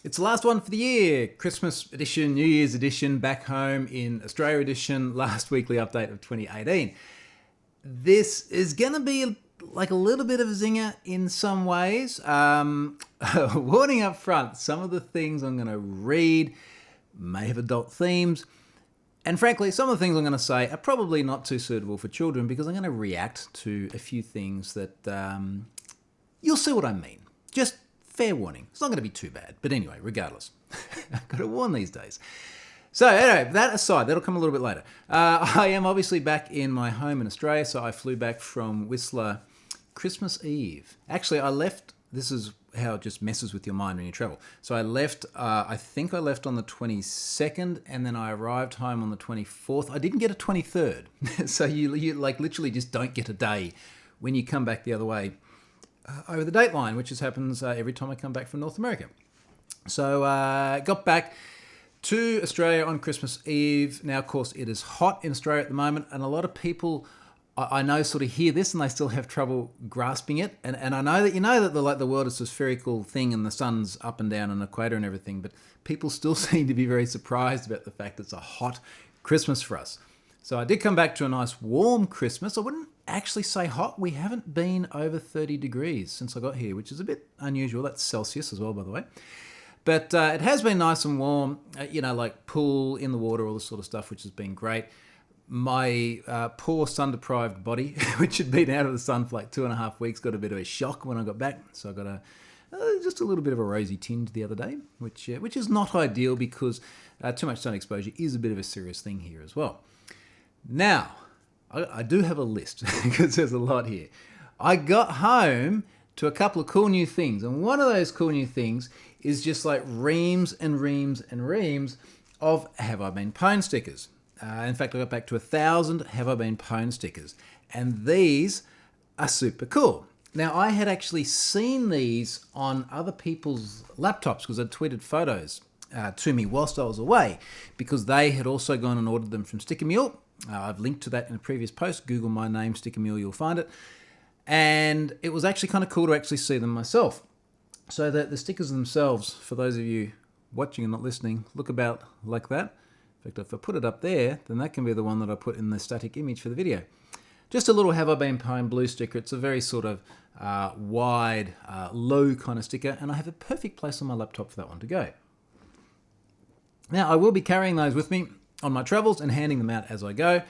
It's the last one for the year. Christmas edition, New Year's edition, back home in Australia edition, last weekly update of 2018. This is going to be like a little bit of a zinger in some ways. Warning up front, some of the things I'm going to read may have adult themes. And frankly, some of the things I'm going to say are probably not too suitable for children because I'm going to react to a few things that you'll see what I mean. Just fair warning. It's not going to be too bad. But anyway, regardless, I've got to warn these days. So anyway, that aside, that'll come a little bit later. I am obviously back in my home in Australia, so I flew back from Whistler Christmas Eve. Actually, I left, this is how it just messes with your mind when you travel. So I left, I think I left on the 22nd, and then I arrived home on the 24th. I didn't get a 23rd. So you like literally just don't get a day when you come back the other way over the date line, which happens every time I come back from North America. So got back to Australia on Christmas Eve. Now, of course, it is hot in Australia at the moment, and a lot of people I know sort of hear this and they still have trouble grasping it. And I know that you know that the world is this spherical thing and the sun's up and down an equator and everything, but people still seem to be very surprised about the fact it's a hot Christmas for us. So I did come back to a nice warm Christmas. I wouldn't actually say hot. We haven't been over 30 degrees since I got here, which is a bit unusual. That's Celsius as well, by the way. But it has been nice and warm, like pool, in the water, all this sort of stuff, which has been great. My poor sun-deprived body, which had been out of the sun for like 2.5 weeks, got a bit of a shock when I got back. So I got just a little bit of a rosy tinge the other day, which is not ideal because too much sun exposure is a bit of a serious thing here as well. Now, I do have a list because there's a lot here. I got home to a couple of cool new things, and one of those cool new things is just like reams and reams and reams of Have I Been Pwned stickers. In fact, I got back to 1,000 Have I Been Pwned stickers, and these are super cool. Now, I had actually seen these on other people's laptops because I'd tweeted photos to me whilst I was away because they had also gone and ordered them from Sticker Mule. I've linked to that in a previous post. Google my name, Sticker Mule, you'll find it. And it was actually kind of cool to actually see them myself. So that the stickers themselves, for those of you watching and not listening, look about like that. In fact, if I put it up there, then that can be the one that I put in the static image for the video. Just a little Have I Been Pwned blue sticker. It's a very sort of wide, low kind of sticker, and I have a perfect place on my laptop for that one to go. Now, I will be carrying those with me on my travels and handing them out as I go.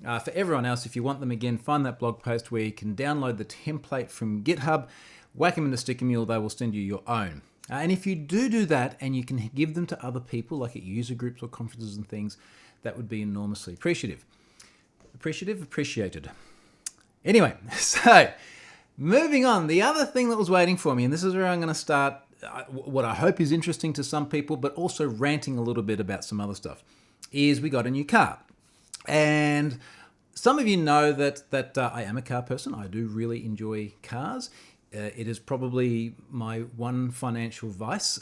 For everyone else, if you want them again, find that blog post where you can download the template from GitHub, whack them in the Sticker Mule, they will send you your own. And if you do that and you can give them to other people, like at user groups or conferences and things, that would be enormously appreciative. Appreciated. Anyway, so moving on, the other thing that was waiting for me, and this is where I'm going to start what I hope is interesting to some people, but also ranting a little bit about some other stuff, is we got a new car. And some of you know that I am a car person. I do really enjoy cars. It is probably my one financial vice,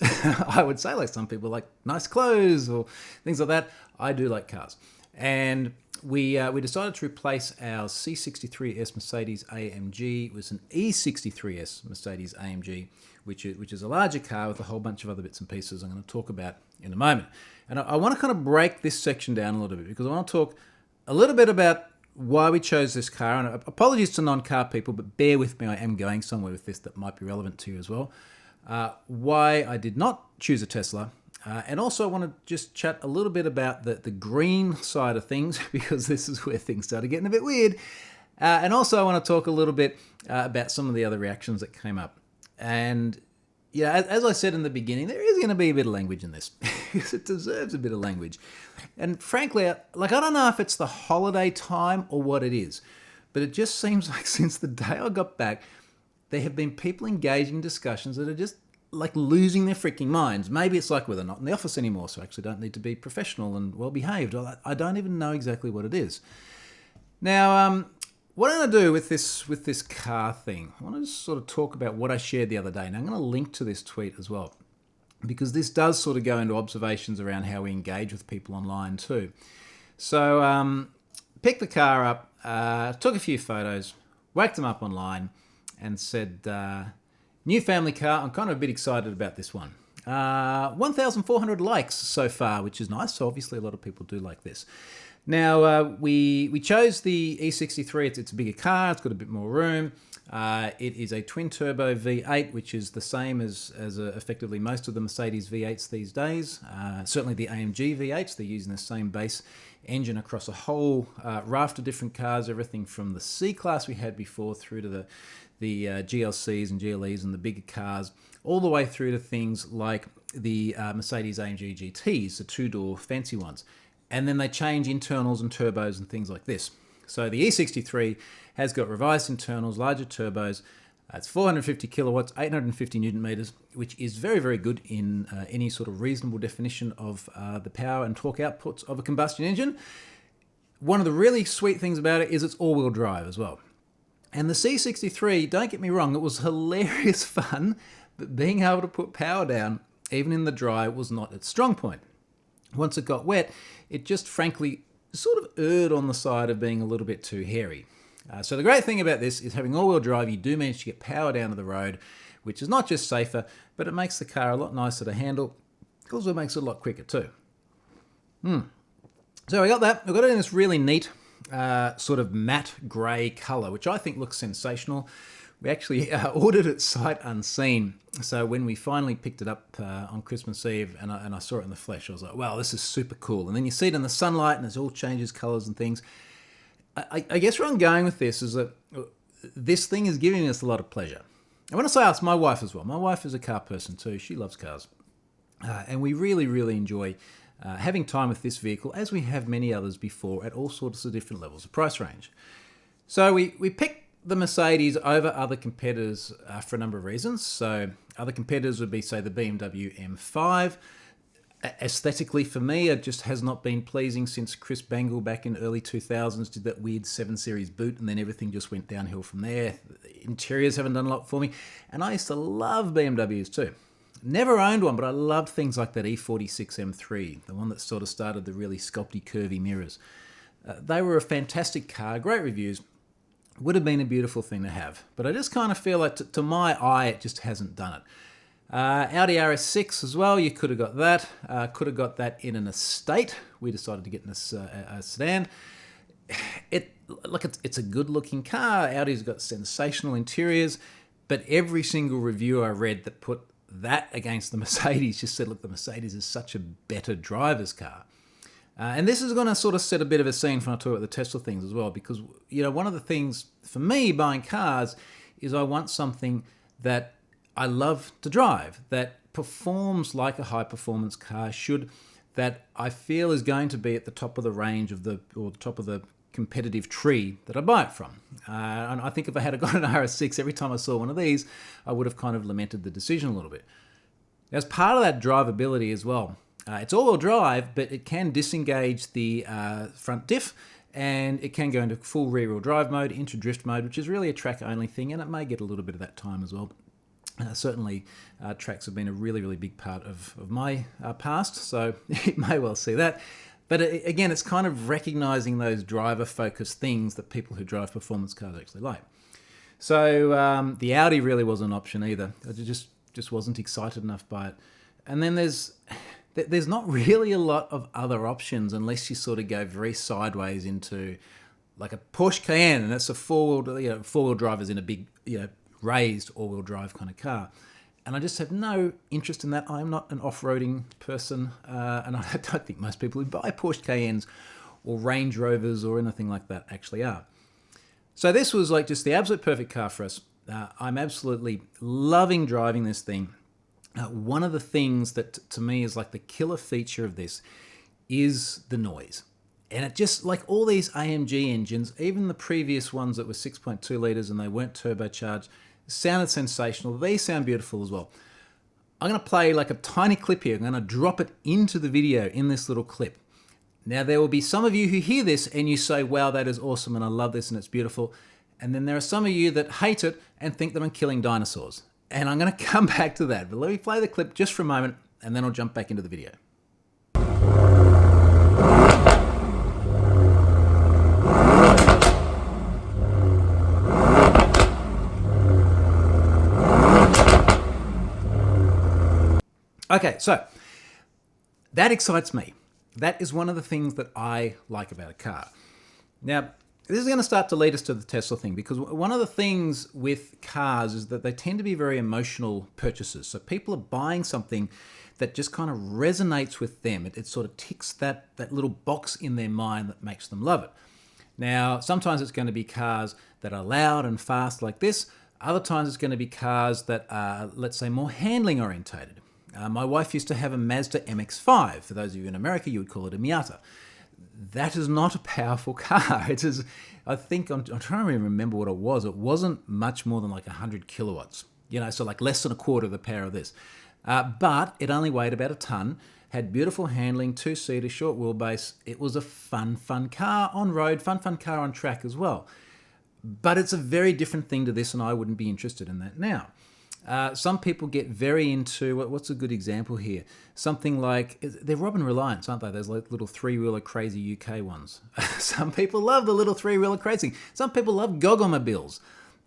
I would say. Like some people like nice clothes or things like that. I do like cars. And we decided to replace our C63S Mercedes AMG with an E63S Mercedes AMG, which is a larger car with a whole bunch of other bits and pieces I'm going to talk about in a moment. And I want to kind of break this section down a little bit because I want to talk a little bit about why we chose this car. And apologies to non-car people, but bear with me, I am going somewhere with this that might be relevant to you as well. Why I did not choose a Tesla. And also I want to just chat a little bit about the green side of things because this is where things started getting a bit weird. And also I want to talk a little bit about some of the other reactions that came up. And yeah, as I said in the beginning, there is going to be a bit of language in this because it deserves a bit of language. And frankly, like I don't know if it's the holiday time or what it is, but it just seems like since the day I got back, there have been people engaging in discussions that are just like losing their freaking minds. Maybe it's like, well, they're not in the office anymore, so I actually don't need to be professional and well-behaved. I don't even know exactly what it is. Now, what I'm going to do with this car thing, I want to just sort of talk about what I shared the other day. And I'm going to link to this tweet as well, because this does sort of go into observations around how we engage with people online too. So picked the car up, took a few photos, whacked them up online, and said, new family car, I'm kind of a bit excited about this one. 1,400 likes so far, which is nice. So obviously a lot of people do like this. Now, we chose the E63. It's a bigger car. It's got a bit more room. It is a twin-turbo V8, which is the same as effectively most of the Mercedes V8s these days. Certainly the AMG V8s, they're using the same base engine across a whole raft of different cars, everything from the C-Class we had before through to the GLCs and GLEs and the bigger cars, all the way through to things like the Mercedes AMG GTs, the two-door fancy ones. And then they change internals and turbos and things like this. So the E63 has got revised internals, larger turbos. It's 450 kilowatts, 850 newton meters, which is very, very good in any sort of reasonable definition of the power and torque outputs of a combustion engine. One of the really sweet things about it is it's all-wheel drive as well. And the C63, don't get me wrong, it was hilarious fun, but being able to put power down, even in the dry, was not its strong point. Once it got wet, it just frankly sort of erred on the side of being a little bit too hairy. So the great thing about this is having all-wheel drive, you do manage to get power down to the road, which is not just safer, but it makes the car a lot nicer to handle. It also makes it a lot quicker too. So we got that. We've got it in this really neat sort of matte grey colour, which I think looks sensational. We actually ordered it sight unseen. So when we finally picked it up on Christmas Eve and I saw it in the flesh, I was like, wow, this is super cool. And then you see it in the sunlight and it all changes colours and things. I guess where I'm going with this is that this thing is giving us a lot of pleasure. I want to say ask my wife as well. My wife is a car person too. She loves cars. And we really, really enjoy having time with this vehicle, as we have many others before, at all sorts of different levels of price range. So we picked the Mercedes over other competitors for a number of reasons. So other competitors would be, say, the BMW M5. Aesthetically, for me, it just has not been pleasing since Chris Bangle back in early 2000s did that weird 7 Series boot, and then everything just went downhill from there. The interiors haven't done a lot for me. And I used to love BMWs too. Never owned one, but I loved things like that E46 M3, the one that sort of started the really sculpty, curvy mirrors. They were a fantastic car, great reviews. Would have been a beautiful thing to have. But I just kind of feel like, to my eye, it just hasn't done it. Audi RS6 as well, you could have got that. Could have got that in an estate. We decided to get in a sedan. It's a good-looking car. Audi's got sensational interiors, but every single review I read that put that against the Mercedes just said, look, the Mercedes is such a better driver's car. And this is going to sort of set a bit of a scene when I talk about the Tesla things as well, because, you know, one of the things for me buying cars is I want something that I love to drive, that performs like a high-performance car should, that I feel is going to be at the top of the range of the top of the competitive tree that I buy it from. And I think if I had got an RS6, every time I saw one of these, I would have kind of lamented the decision a little bit. As part of that drivability as well, it's all-wheel drive, but it can disengage the front diff, and it can go into full rear-wheel drive mode, into drift mode, which is really a track-only thing, and it may get a little bit of that time as well. Certainly, tracks have been a really, really big part of my past, so it may well see that. But again, it's kind of recognizing those driver-focused things that people who drive performance cars actually like. So the Audi really wasn't an option either. I just wasn't excited enough by it. And then there's not really a lot of other options unless you sort of go very sideways into like a Porsche Cayenne, and that's a four-wheel drive is in a big, raised all-wheel drive kind of car. And I just have no interest in that. I'm not an off-roading person, and I don't think most people who buy Porsche Cayennes or Range Rovers or anything like that actually are. So this was like just the absolute perfect car for us. I'm absolutely loving driving this thing. One of the things that to me is like the killer feature of this is the noise. And it just, like all these AMG engines, even the previous ones that were 6.2 litres and they weren't turbocharged, sounded sensational. These sound beautiful as well. I'm going to play like a tiny clip here. I'm going to drop it into the video in this little clip. Now, there will be some of you who hear this and you say, wow, that is awesome and I love this and it's beautiful. And then there are some of you that hate it and think that I'm killing dinosaurs. And I'm going to come back to that. But let me play the clip just for a moment and then I'll jump back into the video. Okay, so that excites me. That is one of the things that I like about a car. Now, this is going to start to lead us to the Tesla thing, because one of the things with cars is that they tend to be very emotional purchases. So people are buying something that just kind of resonates with them. It sort of ticks that little box in their mind that makes them love it. Now, sometimes it's going to be cars that are loud and fast like this. Other times it's going to be cars that are, let's say, more handling orientated. My wife used to have a Mazda MX-5. For those of you in America, you would call it a Miata. That is not a powerful car. It is, I think, I'm trying to remember what it was. It wasn't much more than like 100 kilowatts, so like less than a quarter of the power of this. But it only weighed about a ton, had beautiful handling, two-seater, short wheelbase. It was a fun car on road, fun car on track as well. But it's a very different thing to this, and I wouldn't be interested in that now. Some people get very into, what's a good example here? Something like, they're Robin Reliance, aren't they? Those little three-wheeler crazy UK ones. Some people love the little three-wheeler crazy. Some people love Gogomobiles.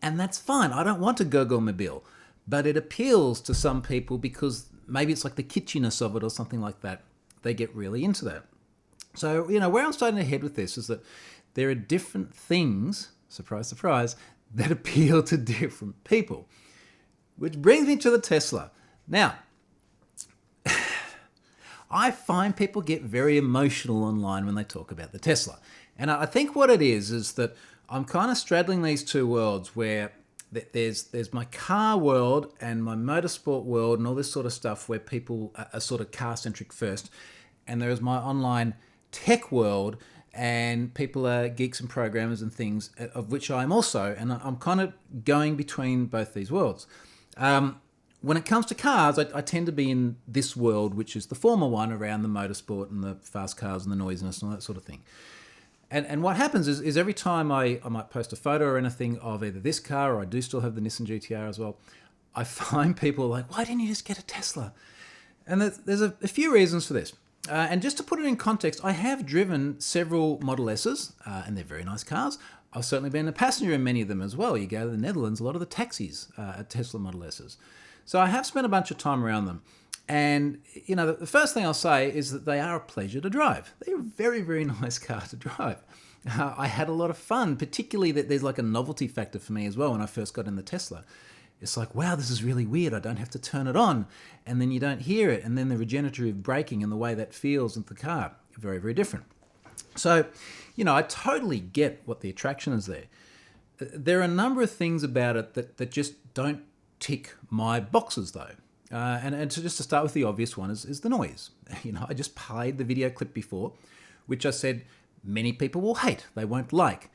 And that's fine. I don't want a Gogomobile. But it appeals to some people because maybe it's like the kitschiness of it or something like that. They get really into that. So, where I'm starting to head with this is that there are different things, surprise, surprise, that appeal to different people. Which brings me to the Tesla. Now, I find people get very emotional online when they talk about the Tesla. And I think what it is that I'm kind of straddling these two worlds where there's my car world and my motorsport world and all this sort of stuff where people are sort of car-centric first. And there is my online tech world and people are geeks and programmers and things, of which I'm also. And I'm kind of going between both these worlds. When it comes to cars, I tend to be in this world, which is the former one around the motorsport and the fast cars and the noisiness and all that sort of thing. And what happens is every time I might post a photo or anything of either this car, or I do still have the Nissan GT-R as well, I find people like, why didn't you just get a Tesla? And there's a few reasons for this. And just to put it in context, I have driven several Model S's, and they're very nice cars. I've certainly been a passenger in many of them as well. You go to the Netherlands, a lot of the taxis are Tesla Model S's. So I have spent a bunch of time around them. And, the first thing I'll say is that they are a pleasure to drive. They're a very, very nice car to drive. I had a lot of fun, particularly that there's like a novelty factor for me as well when I first got in the Tesla. It's like, wow, this is really weird. I don't have to turn it on. And then you don't hear it. And then the regenerative braking and the way that feels in the car, very, very different. So, I totally get what the attraction is there. There are a number of things about it that just don't tick my boxes, though. And to start with, the obvious one is the noise. I just played the video clip before, which I said many people will hate, they won't like.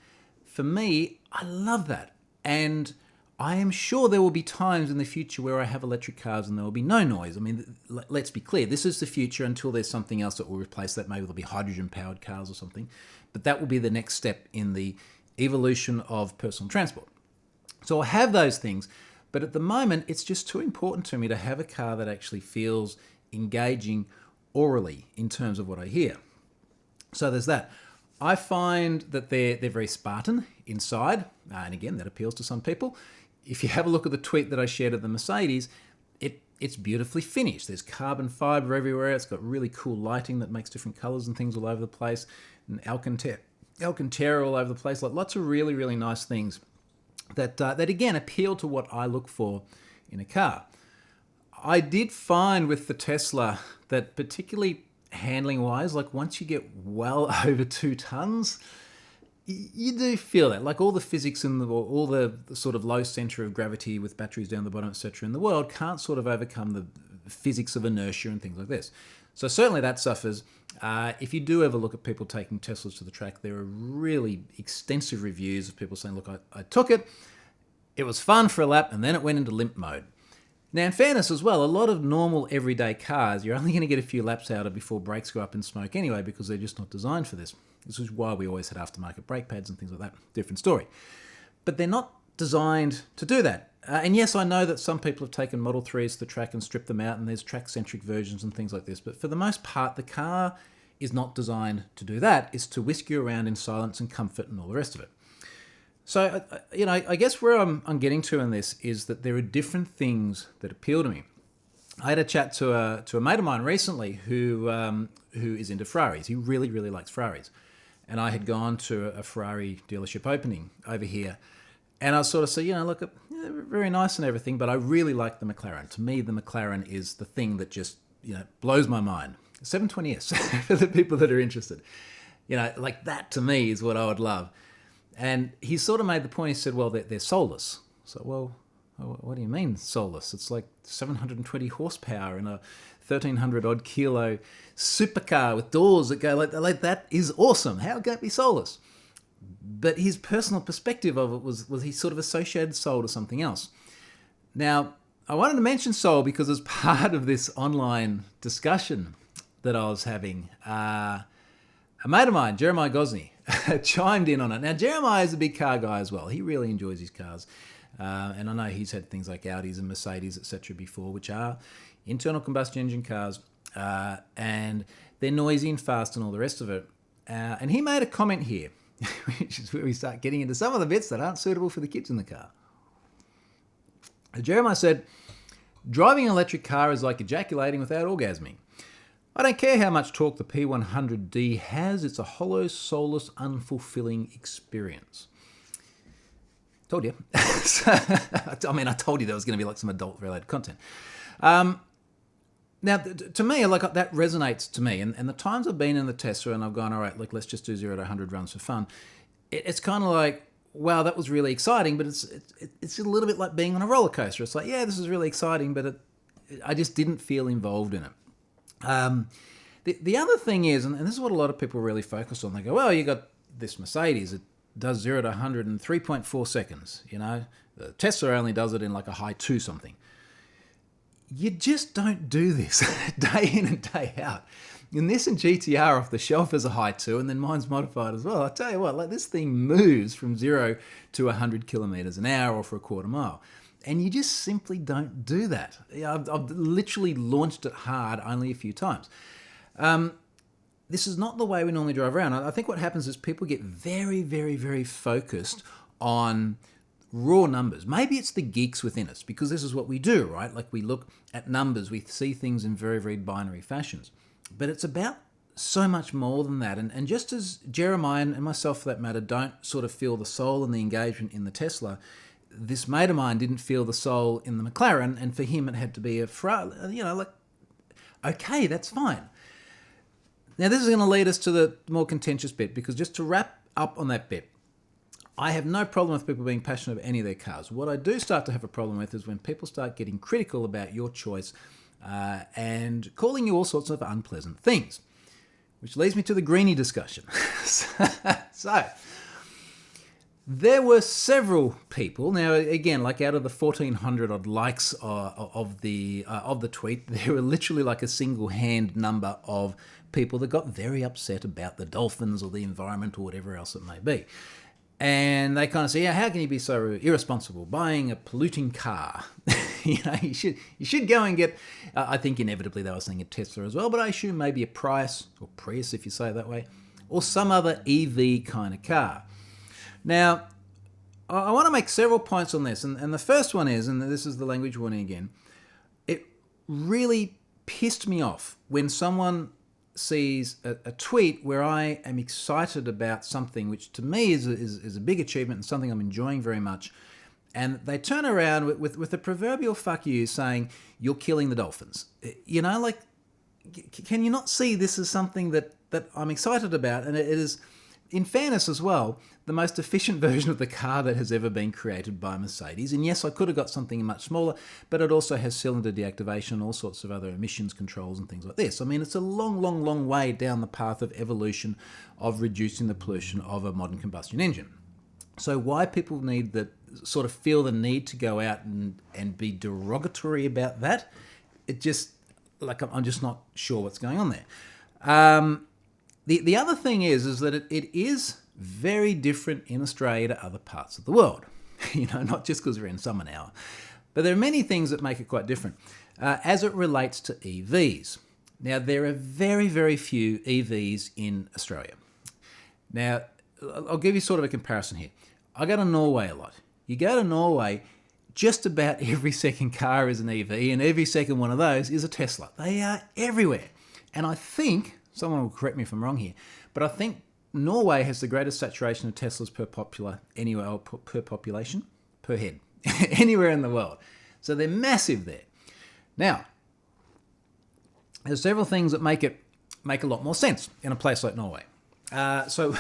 For me, I love that. And I am sure there will be times in the future where I have electric cars and there will be no noise. I mean, let's be clear, this is the future until there's something else that will replace that. Maybe there'll be hydrogen-powered cars or something. But that will be the next step in the evolution of personal transport. So I have those things. But at the moment, it's just too important to me to have a car that actually feels engaging orally in terms of what I hear. So there's that. I find that they're very Spartan inside, and again, that appeals to some people. If you have a look at the tweet that I shared of the Mercedes, it's beautifully finished. There's carbon fiber everywhere. It's got really cool lighting that makes different colors and things all over the place, and Alcantara all over the place. Like lots of really, really nice things that again appeal to what I look for in a car. I did find with the Tesla that particularly handling wise, like once you get well over 2 tons, you do feel that. Like all the physics and all the sort of low center of gravity with batteries down the bottom, etc. in the world can't sort of overcome the physics of inertia and things like this. So certainly that suffers. If you do ever look at people taking Teslas to the track, there are really extensive reviews of people saying, look, I took it, it was fun for a lap, and then it went into limp mode. Now, in fairness as well, a lot of normal everyday cars, you're only going to get a few laps out of before brakes go up in smoke anyway, because they're just not designed for this. This is why we always had aftermarket brake pads and things like that. Different story. But they're not designed to do that. And yes, I know that some people have taken Model 3s to the track and stripped them out, and there's track-centric versions and things like this. But for the most part, the car is not designed to do that. It's to whisk you around in silence and comfort and all the rest of it. So, I guess where I'm getting to in this is that there are different things that appeal to me. I had a chat to a mate of mine recently who is into Ferraris. He really, really likes Ferraris. And I had gone to a Ferrari dealership opening over here. And I sort of said, look, very nice and everything, but I really like the McLaren. To me, the McLaren is the thing that just, blows my mind. 720S, for the people that are interested. Like that to me is what I would love. And he sort of made the point, he said, well, they're soulless. So, well, what do you mean soulless? It's like 720 horsepower in a 1,300 odd kilo supercar with doors that go like that is awesome. How can it be soulless? But his personal perspective of it was he sort of associated soul to something else. Now, I wanted to mention soul because as part of this online discussion that I was having, a mate of mine, Jeremiah Gosney, chimed in on it. Now, Jeremiah is a big car guy as well. He really enjoys his cars. And I know he's had things like Audis and Mercedes, etc. before, which are internal combustion engine cars. And they're noisy and fast and all the rest of it. And he made a comment here, which is where we start getting into some of the bits that aren't suitable for the kids in the car. Jeremiah said, driving an electric car is like ejaculating without orgasming. I don't care how much torque the P100D has, it's a hollow, soulless, unfulfilling experience. Told you. I told you there was going to be like some adult-related content. Now, to me, like that resonates to me. And the times I've been in the Tesla and I've gone, all right, like let's just do 0 to 100 runs for fun. It's kind of like, wow, that was really exciting, but it's a little bit like being on a roller coaster. It's like, yeah, this is really exciting, but I just didn't feel involved in it. The other thing is, and this is what a lot of people really focus on. They go, well, you got this Mercedes. It does 0 to 100 in 3.4 seconds. The Tesla only does it in like a high 2 something. You just don't do this day in and day out. And this and GTR off the shelf is a high 2, and then mine's modified as well. I tell you what, like this thing moves from 0 to 100 kilometers an hour or for a quarter mile. And you just simply don't do that. I've literally launched it hard only a few times. This is not the way we normally drive around. I think what happens is people get very, very, very focused on raw numbers. Maybe it's the geeks within us, because this is what we do, right? Like we look at numbers, we see things in very, very binary fashions. But it's about so much more than that. And just as Jeremiah and myself, for that matter, don't sort of feel the soul and the engagement in the Tesla, this mate of mine didn't feel the soul in the McLaren, and for him it had to be a Ferrari. Okay, that's fine. Now this is going to lead us to the more contentious bit, because just to wrap up on that bit, I have no problem with people being passionate about any of their cars. What I do start to have a problem with is when people start getting critical about your choice and calling you all sorts of unpleasant things, which leads me to the greenie discussion. So, there were several people. Now, again, like out of the 1,400 odd likes of the tweet, there were literally like a single-hand number of people that got very upset about the dolphins or the environment or whatever else it may be. And they kind of say, yeah, how can you be so irresponsible buying a polluting car? You should go and get, I think inevitably they were saying a Tesla as well, but I assume maybe a Prius, or Prius if you say it that way, or some other EV kind of car. Now, I want to make several points on this, and the first one is, and this is the language warning again, it really pissed me off when someone sees a tweet where I am excited about something which to me is a big achievement and something I'm enjoying very much, and they turn around with a proverbial fuck you saying, you're killing the dolphins. Can you not see this as something that I'm excited about? And it is, in fairness as well, the most efficient version of the car that has ever been created by Mercedes. And yes, I could have got something much smaller, but it also has cylinder deactivation and all sorts of other emissions controls and things like this. I mean, it's a long, long, long way down the path of evolution of reducing the pollution of a modern combustion engine. So why people need sort of feel the need to go out and be derogatory about that, it just, like, I'm just not sure what's going on there. The other thing is that it is very different in Australia to other parts of the world. Not just because we're in summer now, but there are many things that make it quite different as it relates to EVs. Now, there are very, very few EVs in Australia. Now, I'll give you sort of a comparison here. I go to Norway a lot. You go to Norway, just about every second car is an EV, and every second one of those is a Tesla. They are everywhere. And I think, someone will correct me if I'm wrong here, but I think Norway has the greatest saturation of Teslas per population, per head, anywhere in the world. So they're massive there. Now, there's several things that make a lot more sense in a place like Norway. So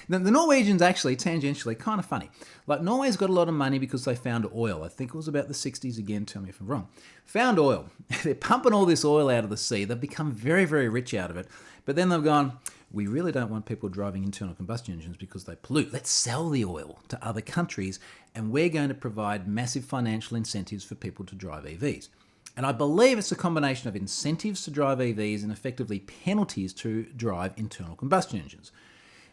the Norwegians actually, tangentially, kind of funny. Like, Norway's got a lot of money because they found oil. I think it was about the 60s again, tell me if I'm wrong. Found oil. They're pumping all this oil out of the sea. They've become very, very rich out of it. But then they've gone, we really don't want people driving internal combustion engines because they pollute. Let's sell the oil to other countries, and we're going to provide massive financial incentives for people to drive EVs. And I believe it's a combination of incentives to drive EVs and effectively penalties to drive internal combustion engines.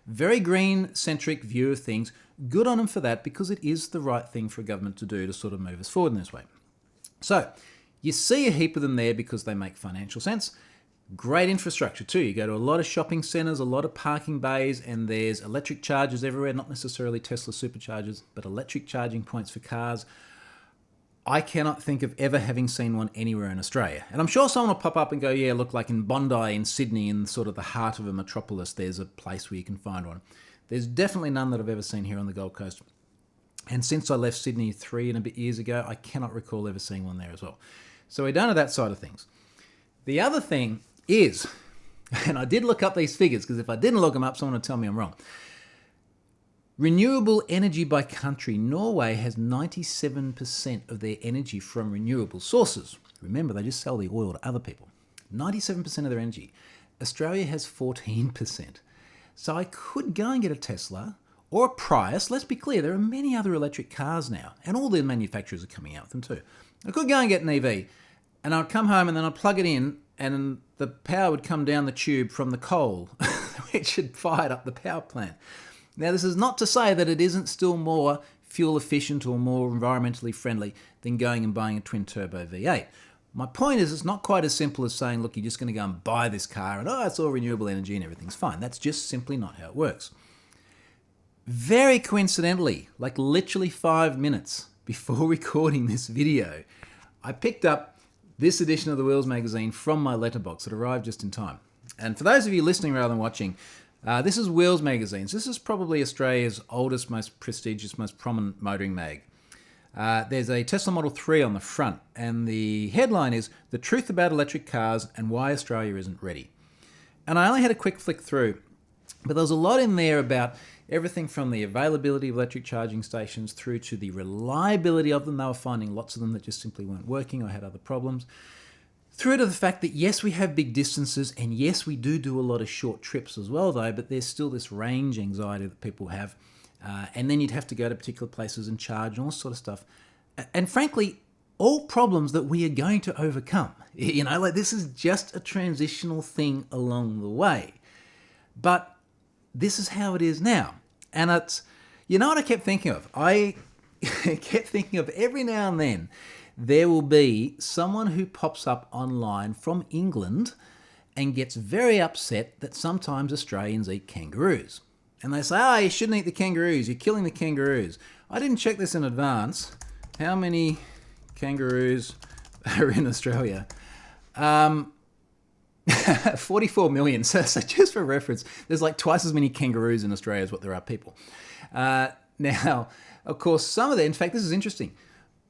Very green-centric view of things. Good on them for that, because it is the right thing for a government to do to sort of move us forward in this way. So, you see a heap of them there because they make financial sense. Great infrastructure too. You go to a lot of shopping centres, a lot of parking bays, and there's electric chargers everywhere, not necessarily Tesla superchargers, but electric charging points for cars. I cannot think of ever having seen one anywhere in Australia. And I'm sure someone will pop up and go, yeah, look, like in Bondi in Sydney, in sort of the heart of a metropolis, there's a place where you can find one. There's definitely none that I've ever seen here on the Gold Coast. And since I left Sydney 3 and a bit years ago, I cannot recall ever seeing one there as well. So we're done with that side of things. The other thing is, and I did look up these figures, because if I didn't look them up, someone would tell me I'm wrong. Renewable energy by country. Norway has 97% of their energy from renewable sources. Remember, they just sell the oil to other people. 97% of their energy. Australia has 14%. So I could go and get a Tesla or a Prius. Let's be clear, there are many other electric cars now, and all the manufacturers are coming out with them too. I could go and get an EV, and I'd come home and then I'd plug it in, and the power would come down the tube from the coal, which had fired up the power plant. Now, this is not to say that it isn't still more fuel efficient or more environmentally friendly than going and buying a twin-turbo V8. My point is, it's not quite as simple as saying, look, you're just going to go and buy this car and, oh, it's all renewable energy and everything's fine. That's just simply not how it works. Very coincidentally, like literally 5 minutes before recording this video, I picked up this edition of the Wheels magazine from my letterbox. It arrived just in time. And for those of you listening rather than watching, this is Wheels magazines. This is probably Australia's oldest, most prestigious, most prominent motoring mag. There's a Tesla Model 3 on the front, and the headline is The Truth About Electric Cars and Why Australia Isn't Ready. And I only had a quick flick through, but there was a lot in there about everything from the availability of electric charging stations through to the reliability of them. They were finding lots of them that just simply weren't working or had other problems. Through to the fact that, yes, we have big distances, and yes, we do a lot of short trips as well, though, but there's still this range anxiety that people have. And then you'd have to go to particular places and charge and all sort of stuff. And frankly, all problems that we are going to overcome. You know, like, this is just a transitional thing along the way. But this is how it is now. And it's, you know what I kept thinking of? I kept thinking of every now and then, there will be someone who pops up online from England and gets very upset that sometimes Australians eat kangaroos. And they say, oh, you shouldn't eat the kangaroos. You're killing the kangaroos. I didn't check this in advance. How many kangaroos are in Australia? 44 million. So just for reference, there's like twice as many kangaroos in Australia as what there are people. Now, of course, some of them, in fact, this is interesting.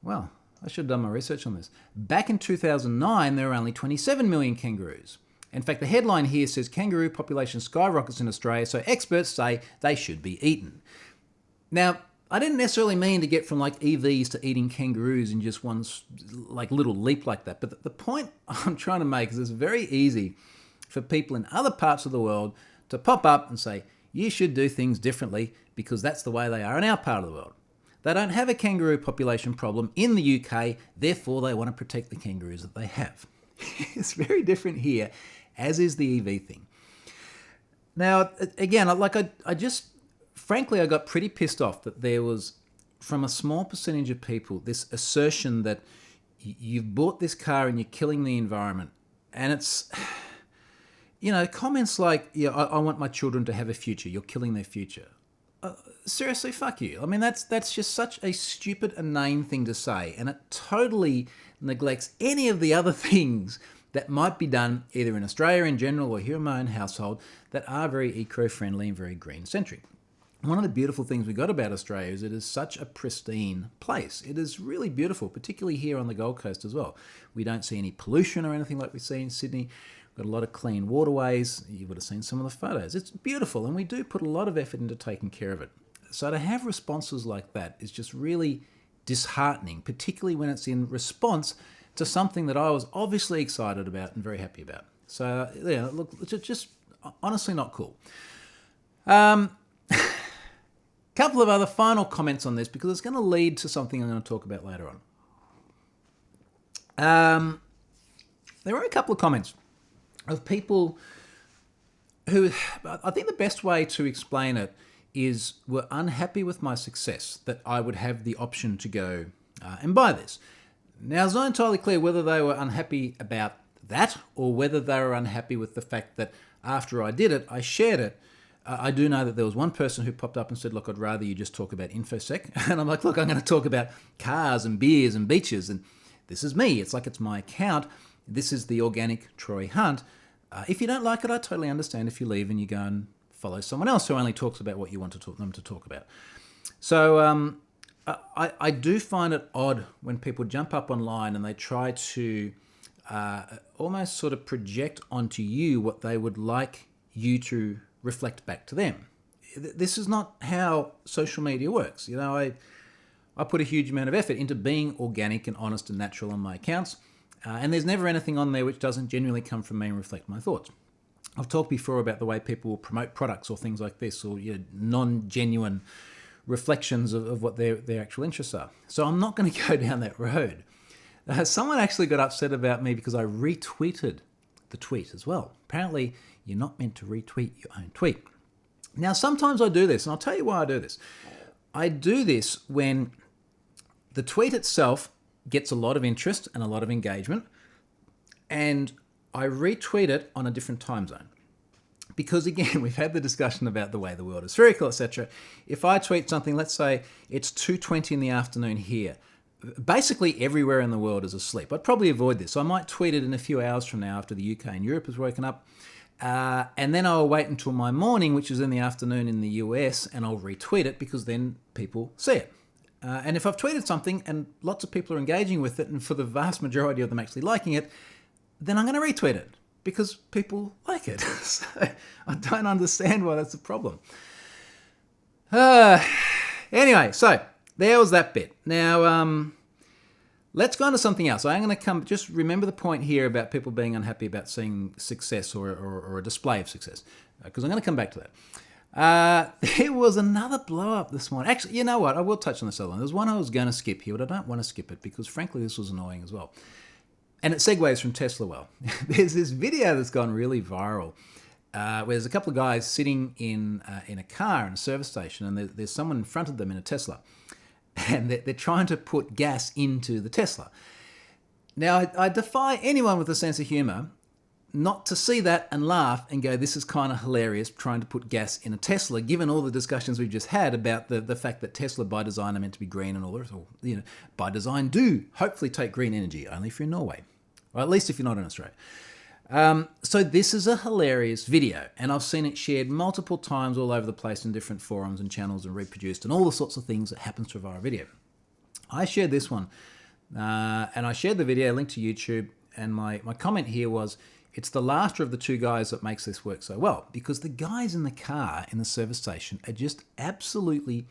Well, I should have done my research on this. Back in 2009, there were only 27 million kangaroos. In fact, the headline here says kangaroo population skyrockets in Australia, so experts say they should be eaten. Now, I didn't necessarily mean to get from like EVs to eating kangaroos in just one like little leap like that. But the point I'm trying to make is it's very easy for people in other parts of the world to pop up and say, you should do things differently because that's the way they are in our part of the world. They don't have a kangaroo population problem in the UK, therefore they want to protect the kangaroos that they have. It's very different here, as is the EV thing. Now, again, frankly, I got pretty pissed off that there was, from a small percentage of people, this assertion that you've bought this car and you're killing the environment. And it's, you know, comments like, yeah, I want my children to have a future. You're killing their future. seriously, fuck you. I mean, that's just such a stupid, inane thing to say, and it totally neglects any of the other things that might be done either in Australia in general or here in my own household that are very eco-friendly and very green-centric. One of the beautiful things we got about Australia is it is such a pristine place. It is really beautiful, particularly here on the Gold Coast as well. We don't see any pollution or anything like we see in Sydney. We've got a lot of clean waterways. You would have seen some of the photos. It's beautiful, and we do put a lot of effort into taking care of it. So to have responses like that is just really disheartening, particularly when it's in response to something that I was obviously excited about and very happy about. So, yeah, look, it's just honestly not cool. Couple of other final comments on this because it's going to lead to something I'm going to talk about later on. There were a couple of comments of people who, I think the best way to explain it is, were unhappy with my success, that I would have the option to go and buy this. Now, it's not entirely clear whether they were unhappy about that or whether they were unhappy with the fact that after I did it, I shared it. I do know that there was one person who popped up and said, look, I'd rather you just talk about InfoSec. And I'm like, look, I'm going to talk about cars and beers and beaches. And this is me. It's like it's my account. This is the organic Troy Hunt. If you don't like it, I totally understand if you leave and you go and follow someone else who only talks about what you want them to talk about. So I do find it odd when people jump up online and they try to almost sort of project onto you what they would like you to reflect back to them. This is not how social media works. You know, I put a huge amount of effort into being organic and honest and natural on my accounts, and there's never anything on there which doesn't genuinely come from me and reflect my thoughts. I've talked before about the way people will promote products or things like this, or non-genuine reflections of what their actual interests are. So I'm not going to go down that road. Someone actually got upset about me because I retweeted the tweet as well. Apparently, you're not meant to retweet your own tweet. Now, sometimes I do this, and I'll tell you why I do this. I do this when the tweet itself gets a lot of interest and a lot of engagement, and I retweet it on a different time zone. Because again, we've had the discussion about the way the world is spherical, etc. If I tweet something, let's say it's 2:20 in the afternoon here, basically everywhere in the world is asleep. I'd probably avoid this. So I might tweet it in a few hours from now after the UK and Europe has woken up. And then I'll wait until my morning, which is in the afternoon in the US, and I'll retweet it because then people see it. And if I've tweeted something and lots of people are engaging with it, and for the vast majority of them actually liking it, then I'm going to retweet it because people like it. So I don't understand why that's a problem. Anyway, so there was that bit. Now, let's go on to something else. I'm going to just remember the point here about people being unhappy about seeing success or a display of success, because I'm going to come back to that. There was another blow up this morning. Actually, you know what? I will touch on this other one. There's one I was going to skip here, but I don't want to skip it because, frankly, this was annoying as well. And it segues from Tesla well. There's this video that's gone really viral where there's a couple of guys sitting in a car in a service station, and there's someone in front of them in a Tesla. And they're trying to put gas into the Tesla. Now, I defy anyone with a sense of humour not to see that and laugh and go, this is kind of hilarious, trying to put gas in a Tesla, given all the discussions we've just had about the fact that Tesla by design are meant to be green and all the rest, or, by design do hopefully take green energy, only if you're in Norway, or at least if you're not in Australia. So this is a hilarious video, and I've seen it shared multiple times all over the place in different forums and channels and reproduced and all the sorts of things that happens to a viral video. I shared this one, and I shared the video, linked to YouTube, and my comment here was, it's the laughter of the two guys that makes this work so well, because the guys in the car in the service station are just absolutely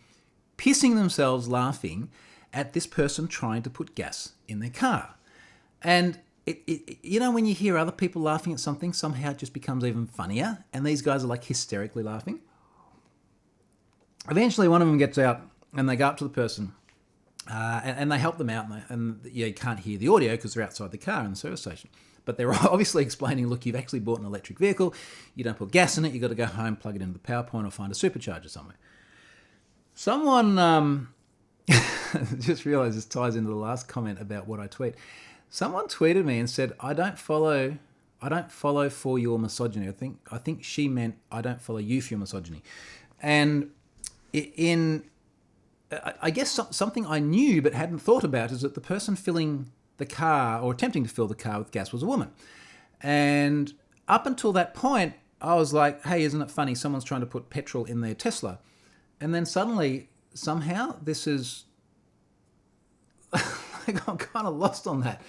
pissing themselves laughing at this person trying to put gas in their car. And when you hear other people laughing at something, somehow it just becomes even funnier. And these guys are like hysterically laughing. Eventually, one of them gets out and they go up to the person and they help them out. And you can't hear the audio because they're outside the car in the service station. But they're obviously explaining, look, you've actually bought an electric vehicle. You don't put gas in it. You've got to go home, plug it into the power point, or find a supercharger somewhere. Someone, just realised this ties into the last comment about what I tweet. Someone tweeted me and said, I don't follow for your misogyny. I think she meant I don't follow you for your misogyny. And in I guess something I knew but hadn't thought about is that the person filling the car or attempting to fill the car with gas was a woman. And up until that point, I was like, hey, isn't it funny? Someone's trying to put petrol in their Tesla. And then suddenly, somehow, this is... like, I'm kind of lost on that.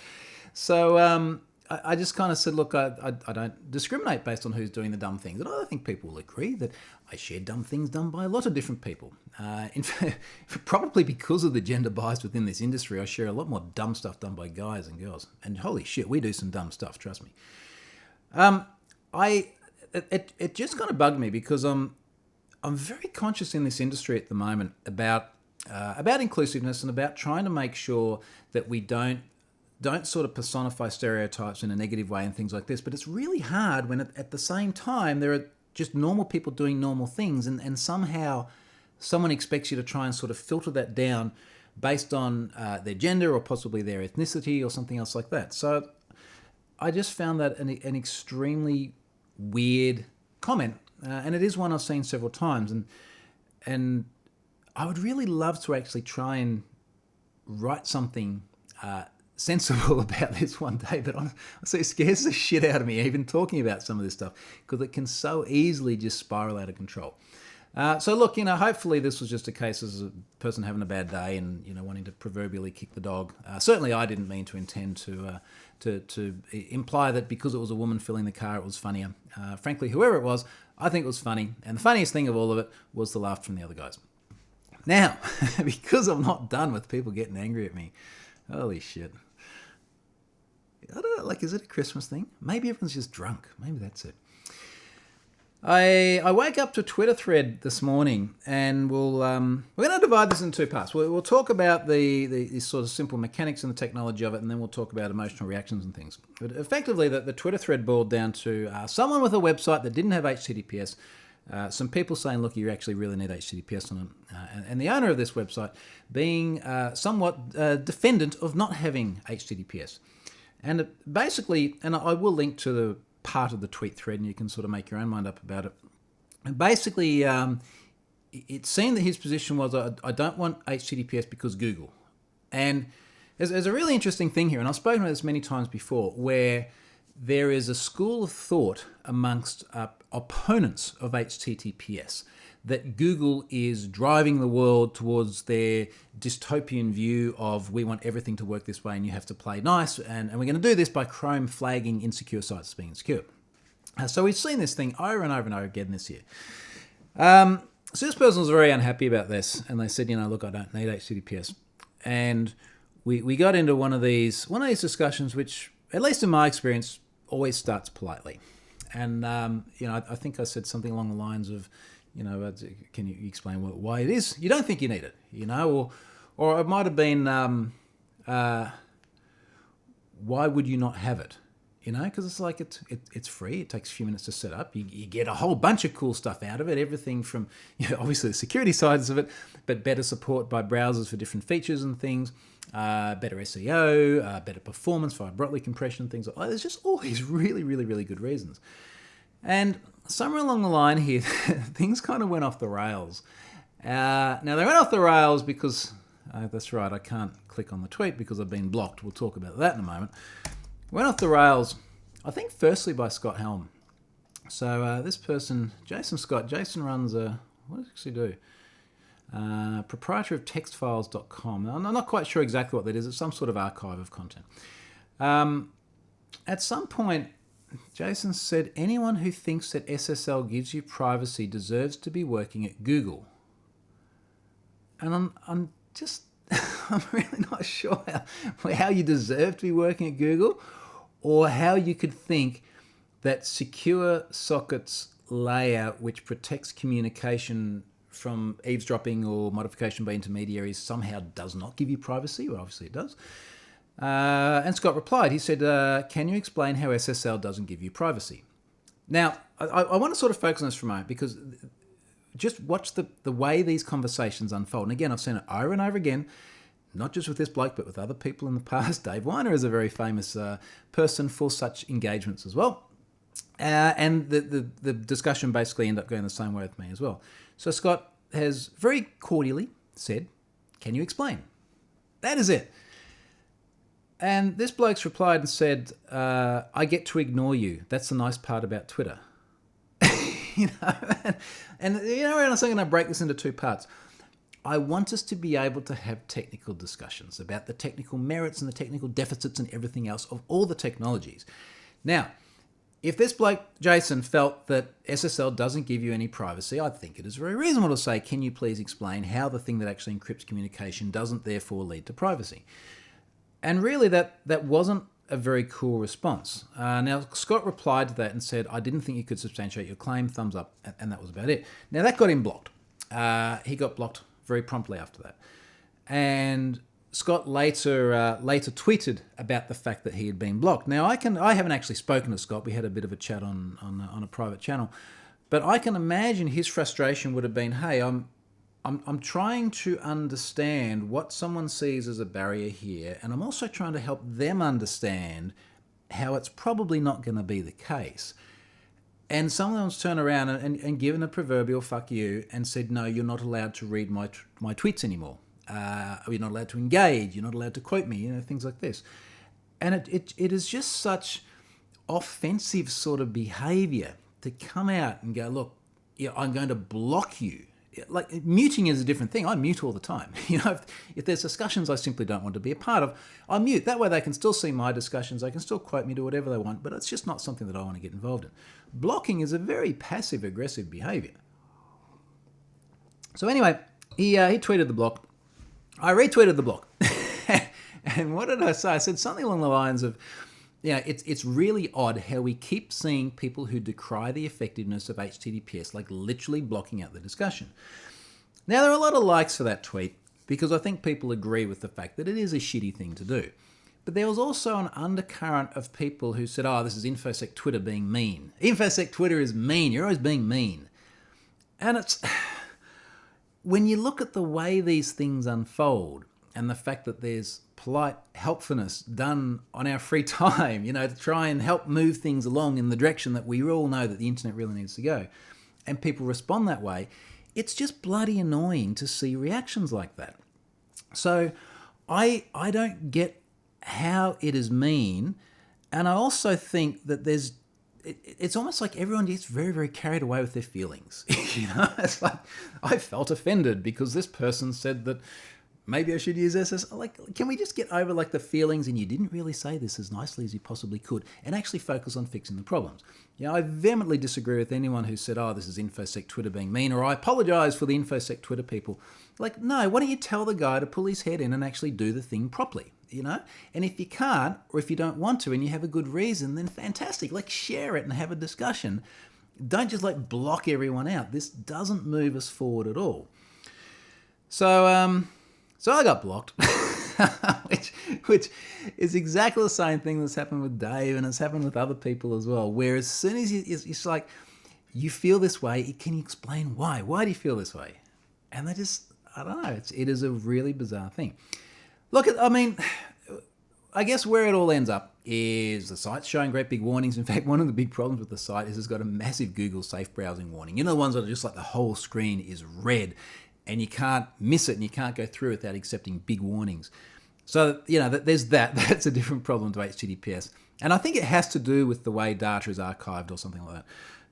So I just kind of said, look, I don't discriminate based on who's doing the dumb things. And I think people will agree that I share dumb things done by a lot of different people. In fact, probably because of the gender bias within this industry, I share a lot more dumb stuff done by guys and girls. And holy shit, we do some dumb stuff, trust me. It just kind of bugged me because I'm very conscious in this industry at the moment about inclusiveness and about trying to make sure that we don't sort of personify stereotypes in a negative way and things like this. But it's really hard when at the same time there are just normal people doing normal things and somehow someone expects you to try and sort of filter that down based on their gender or possibly their ethnicity or something else like that. So I just found that an extremely weird comment, and it is one I've seen several times, and I would really love to actually try and write something sensible about this one day, but honestly, it scares the shit out of me even talking about some of this stuff because it can so easily just spiral out of control. So look, hopefully this was just a case of a person having a bad day and, wanting to proverbially kick the dog. Certainly I didn't mean to intend to imply that because it was a woman filling the car, it was funnier. Frankly, whoever it was, I think it was funny. And the funniest thing of all of it was the laugh from the other guys. Now, because I'm not done with people getting angry at me, holy shit. I don't know, is it a Christmas thing? Maybe everyone's just drunk. Maybe that's it. I wake up to a Twitter thread this morning, and we're going to divide this into two parts. We'll talk about the sort of simple mechanics and the technology of it, and then we'll talk about emotional reactions and things. But effectively, the Twitter thread boiled down to someone with a website that didn't have HTTPS, some people saying, look, you actually really need HTTPS on it, and the owner of this website being somewhat defendant of not having HTTPS. And basically, and I will link to the part of the tweet thread and you can sort of make your own mind up about it. And basically, it seemed that his position was, I don't want HTTPS because Google. And there's a really interesting thing here, and I've spoken about this many times before, where there is a school of thought amongst opponents of HTTPS that Google is driving the world towards their dystopian view of we want everything to work this way and you have to play nice, and we're going to do this by Chrome flagging insecure sites as being insecure. So we've seen this thing over and over and over again this year. So this person was very unhappy about this, and they said, look, I don't need HTTPS. And we got into one of these discussions which, at least in my experience, always starts politely. And, I think I said something along the lines of, can you explain why it is you don't think you need it, or it might have been, why would you not have it? Because it's like it's free. It takes a few minutes to set up. You get a whole bunch of cool stuff out of it. Everything from, obviously the security sides of it, but better support by browsers for different features and things, better SEO, better performance for Brotli compression, things like that. There's just all these really, really, really good reasons. And somewhere along the line here, things kind of went off the rails. Now, they went off the rails because, that's right, I can't click on the tweet because I've been blocked. We'll talk about that in a moment. Went off the rails, I think, firstly by Scott Helm. So this person, Jason Scott, Jason runs what does he actually do? Proprietor of textfiles.com. I'm not quite sure exactly what that is. It's some sort of archive of content. At some point, Jason said, anyone who thinks that SSL gives you privacy deserves to be working at Google. And I'm really not sure how you deserve to be working at Google, or how you could think that secure sockets layout, which protects communication from eavesdropping or modification by intermediaries, somehow does not give you privacy. Well, obviously it does. And Scott replied, he said, can you explain how SSL doesn't give you privacy? Now, I want to sort of focus on this for a moment because just watch the way these conversations unfold. And again, I've seen it over and over again, not just with this bloke, but with other people in the past. Dave Weiner is a very famous person for such engagements as well. And the discussion basically ended up going the same way with me as well. So Scott has very cordially said, "Can you explain?" That is it. And this bloke's replied and said, "I get to ignore you. That's the nice part about Twitter." you know, and I'm going to break this into two parts. I want us to be able to have technical discussions about the technical merits and the technical deficits and everything else of all the technologies. Now, if this bloke, Jason, felt that SSL doesn't give you any privacy, I think it is very reasonable to say, can you please explain how the thing that actually encrypts communication doesn't therefore lead to privacy? And really that wasn't a very cool response. Now, Scott replied to that and said, I didn't think you could substantiate your claim, thumbs up, and that was about it. Now, that got him blocked. He got blocked very promptly after that. And Scott later tweeted about the fact that he had been blocked. Now, I haven't actually spoken to Scott. We had a bit of a chat on a private channel. But I can imagine his frustration would have been, hey, I'm trying to understand what someone sees as a barrier here, and I'm also trying to help them understand how it's probably not going to be the case. And someone's turned around and given a proverbial fuck you and said, no, you're not allowed to read my tweets anymore. You're not allowed to engage. You're not allowed to quote me, things like this. And it is just such offensive sort of behavior to come out and go, look, I'm going to block you. Like, muting is a different thing. I mute all the time. If there's discussions I simply don't want to be a part of, I mute. That way they can still see my discussions. They can still quote me, do whatever they want, but it's just not something that I want to get involved in. Blocking is a very passive-aggressive behavior. So anyway, he tweeted the block. I retweeted the block. And what did I say? I said something along the lines of, it's really odd how we keep seeing people who decry the effectiveness of HTTPS like literally blocking out the discussion. Now, there are a lot of likes for that tweet because I think people agree with the fact that it is a shitty thing to do. But there was also an undercurrent of people who said, this is InfoSec Twitter being mean. InfoSec Twitter is mean. You're always being mean. And it's... when you look at the way these things unfold and the fact that there's polite helpfulness done on our free time, to try and help move things along in the direction that we all know that the internet really needs to go, and people respond that way, it's just bloody annoying to see reactions like that. So I don't get how it is mean, and I also think that it's almost like everyone gets very, very carried away with their feelings. It's like, I felt offended because this person said that maybe I should use SSL. Like, can we just get over the feelings and you didn't really say this as nicely as you possibly could and actually focus on fixing the problems? I vehemently disagree with anyone who said, this is InfoSec Twitter being mean, or I apologize for the InfoSec Twitter people. No, why don't you tell the guy to pull his head in and actually do the thing properly, And if you can't, or if you don't want to and you have a good reason, then fantastic. Share it and have a discussion. Don't just block everyone out. This doesn't move us forward at all. So I got blocked, which is exactly the same thing that's happened with Dave and it's happened with other people as well, where as soon as it's like, you feel this way, can you explain why? Why do you feel this way? And they just, I don't know, it is a really bizarre thing. Look, I guess where it all ends up is the site's showing great big warnings. In fact, one of the big problems with the site is it's got a massive Google Safe Browsing warning. The ones that are just the whole screen is red and you can't miss it and you can't go through without accepting big warnings. So, there's that. That's a different problem to HTTPS. And I think it has to do with the way data is archived or something like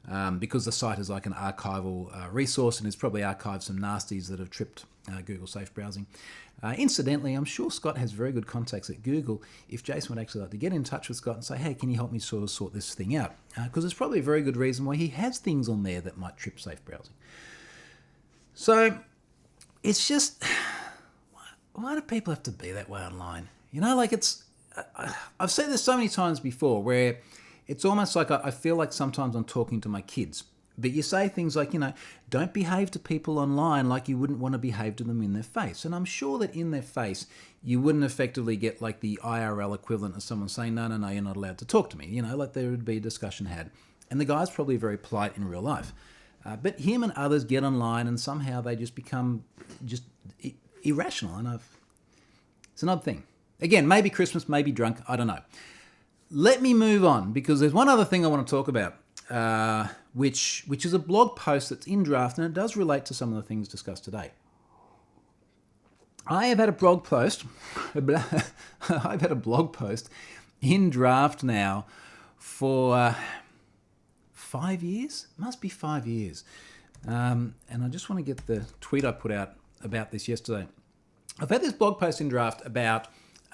that. Because the site is like an archival resource and it's probably archived some nasties that have tripped Google Safe Browsing. Incidentally, I'm sure Scott has very good contacts at Google. If Jason would actually like to get in touch with Scott and say, hey, can you help me sort this thing out? Because there's probably a very good reason why he has things on there that might trip Safe Browsing. So it's just, why do people have to be that way online? I've said this so many times before where it's almost like I feel like sometimes I'm talking to my kids. But you say things like, don't behave to people online like you wouldn't want to behave to them in their face. And I'm sure that in their face, you wouldn't effectively get the IRL equivalent of someone saying, no, you're not allowed to talk to me. There would be a discussion had. And the guy's probably very polite in real life. But him and others get online and somehow they just become just irrational. And it's an odd thing. Again, maybe Christmas, maybe drunk, I don't know. Let me move on because there's one other thing I want to talk about. which is a blog post that's in draft, and it does relate to some of the things discussed today. I have had a blog post. I've had a blog post in draft now for 5 years. It must be 5 years. And I just want to get the tweet I put out about this yesterday. I've had this blog post in draft about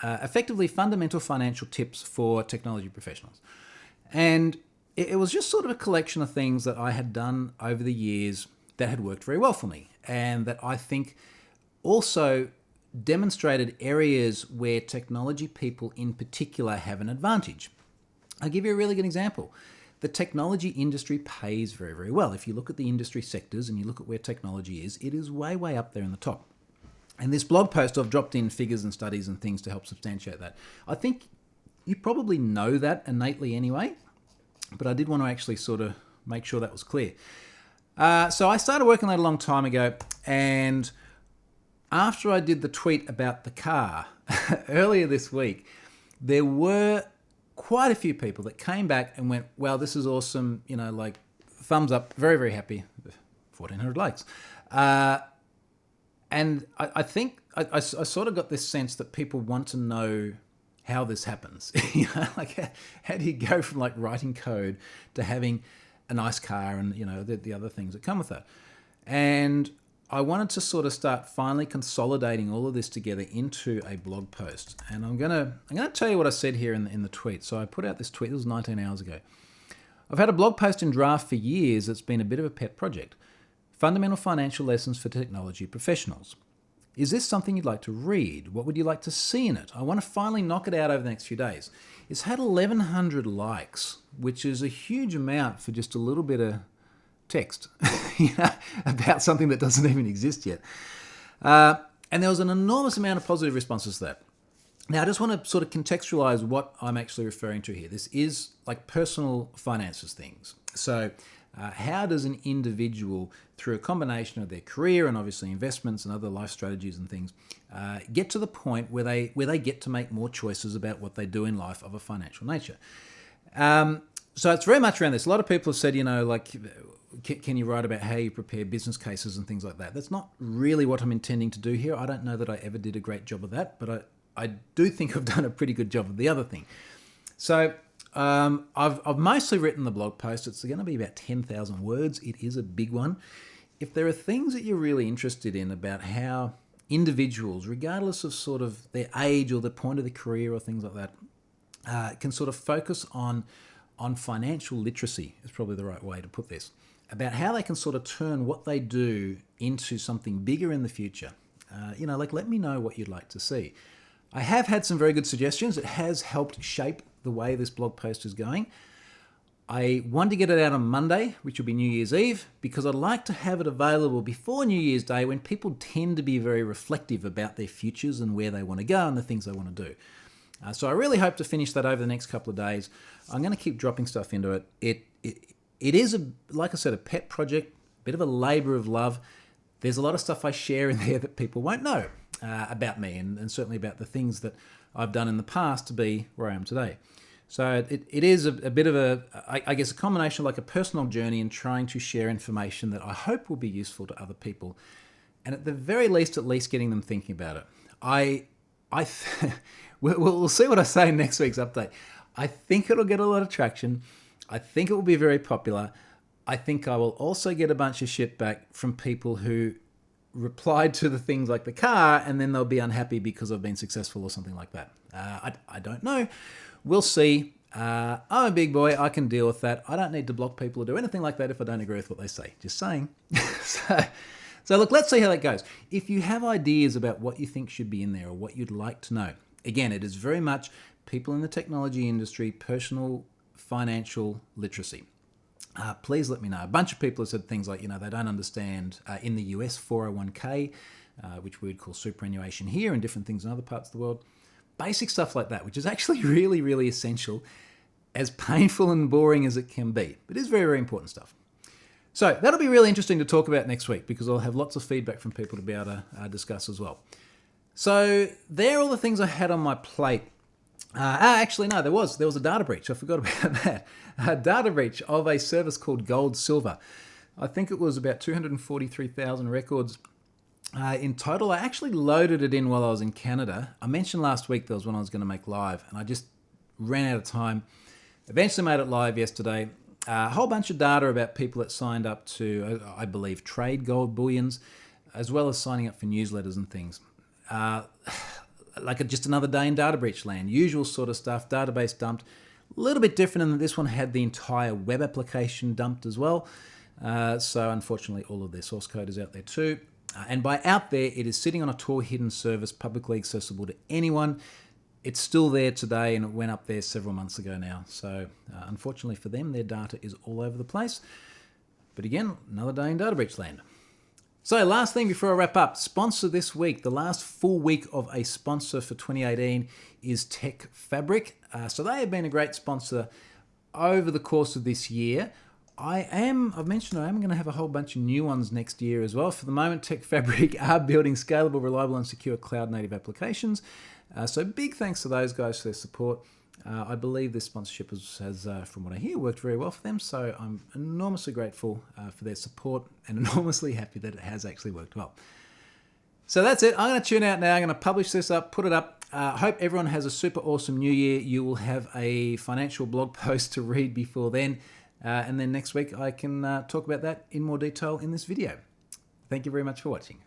effectively fundamental financial tips for technology professionals. And it was just sort of a collection of things that I had done over the years that had worked very well for me, and that I think also demonstrated areas where technology people in particular have an advantage. I'll give you a really good example. The technology industry pays very, very well. If you look at the industry sectors and you look at where technology is, it is way, way up there in the top. And this blog post, I've dropped in figures and studies and things to help substantiate that. I think you probably know that innately anyway, but I did want to actually sort of make sure that was clear. So I started working on that a long time ago, and after I did the tweet about the car earlier this week, there were quite a few people that came back and went, "Wow, this is awesome," like thumbs up, very, very happy, 1,400 likes. And I think I sort of got this sense that people want to know how this happens. Like how do you go from like writing code to having a nice car and, the other things that come with that. And I wanted to sort of start finally consolidating all of this together into a blog post. And I'm gonna tell you what I said here in the tweet. So I put out this tweet, it was 19 hours ago. I've had a blog post in draft for years. It's been a bit of a pet project. Fundamental Financial Lessons for Technology Professionals. Is this something you'd like to read? What would you like to see in it? I want to finally knock it out over the next few days. It's had 1,100 likes, which is a huge amount for just a little bit of text about something that doesn't even exist yet. And there was an enormous amount of positive responses to that. Now, I just want to sort of contextualize what I'm actually referring to here. This is like personal finances things. So how does an individual, through a combination of their career and obviously investments and other life strategies and things, get to the point where they get to make more choices about what they do in life of a financial nature? So it's very much around this. A lot of people have said, can you write about how you prepare business cases and things like that? That's not really what I'm intending to do here. I don't know that I ever did a great job of that, but I do think I've done a pretty good job of the other thing. So I've mostly written the blog post. It's going to be about 10,000 words. It is a big one. If there are things that you're really interested in about how individuals, regardless of sort of their age or the point of their career or things like that, can sort of focus on financial literacy, is probably the right way to put this, about how they can sort of turn what they do into something bigger in the future. Let me know what you'd like to see. I have had some very good suggestions. It has helped shape the way this blog post is going. I want to get it out on Monday, which will be New Year's Eve, because I'd like to have it available before New Year's Day, when people tend to be very reflective about their futures and where they want to go and the things they want to do. So I really hope to finish that over the next couple of days. I'm going to keep dropping stuff into it. It is, like I said, a pet project, a bit of a labour of love. There's a lot of stuff I share in there that people won't know about me, and certainly about the things that I've done in the past to be where I am today. So it is a bit of a combination of like a personal journey and trying to share information that I hope will be useful to other people, and at the very least, at least getting them thinking about it. We'll see what I say in next week's update. I think it'll get a lot of traction. I think it will be very popular. I think I will also get a bunch of shit back from people who replied to the things like the car, and then they'll be unhappy because I've been successful or something like that. I don't know. We'll see. I'm a big boy. I can deal with that. I don't need to block people or do anything like that if I don't agree with what they say. Just saying. So look, let's see how that goes. If you have ideas about what you think should be in there or what you'd like to know, again, it is very much people in the technology industry, personal financial literacy. Please let me know. A bunch of people have said things like, they don't understand in the US 401k, which we would call superannuation here, and different things in other parts of the world. Basic stuff like that, which is actually really, really essential, as painful and boring as it can be. But it is very, very important stuff. So that'll be really interesting to talk about next week, because I'll have lots of feedback from people to be able to discuss as well. So there are all the things I had on my plate Actually, no, there was a data breach. I forgot about that. A data breach of a service called Gold Silver. I think it was about 243,000 records in total. I actually loaded it in while I was in Canada. I mentioned last week there was one I was going to make live, and I just ran out of time. Eventually made it live yesterday. A whole bunch of data about people that signed up to, I believe, trade gold bullions, as well as signing up for newsletters and things. Just another day in data breach land. Usual sort of stuff, database dumped. A little bit different in that this one had the entire web application dumped as well. So unfortunately, all of their source code is out there too. And by out there, it is sitting on a Tor hidden service, publicly accessible to anyone. It's still there today, and it went up there several months ago now. So unfortunately for them, their data is all over the place. But again, another day in data breach land. So last thing before I wrap up, sponsor this week, the last full week of a sponsor for 2018 is TechFabric. So they have been a great sponsor over the course of this year. I've mentioned I am going to have a whole bunch of new ones next year as well. For the moment, TechFabric are building scalable, reliable, and secure cloud-native applications. So big thanks to those guys for their support. I believe this sponsorship has, from what I hear, worked very well for them. So I'm enormously grateful for their support and enormously happy that it has actually worked well. So that's it. I'm going to tune out now. I'm going to publish this up, put it up. Hope everyone has a super awesome new year. You will have a financial blog post to read before then. And then next week I can talk about that in more detail in this video. Thank you very much for watching.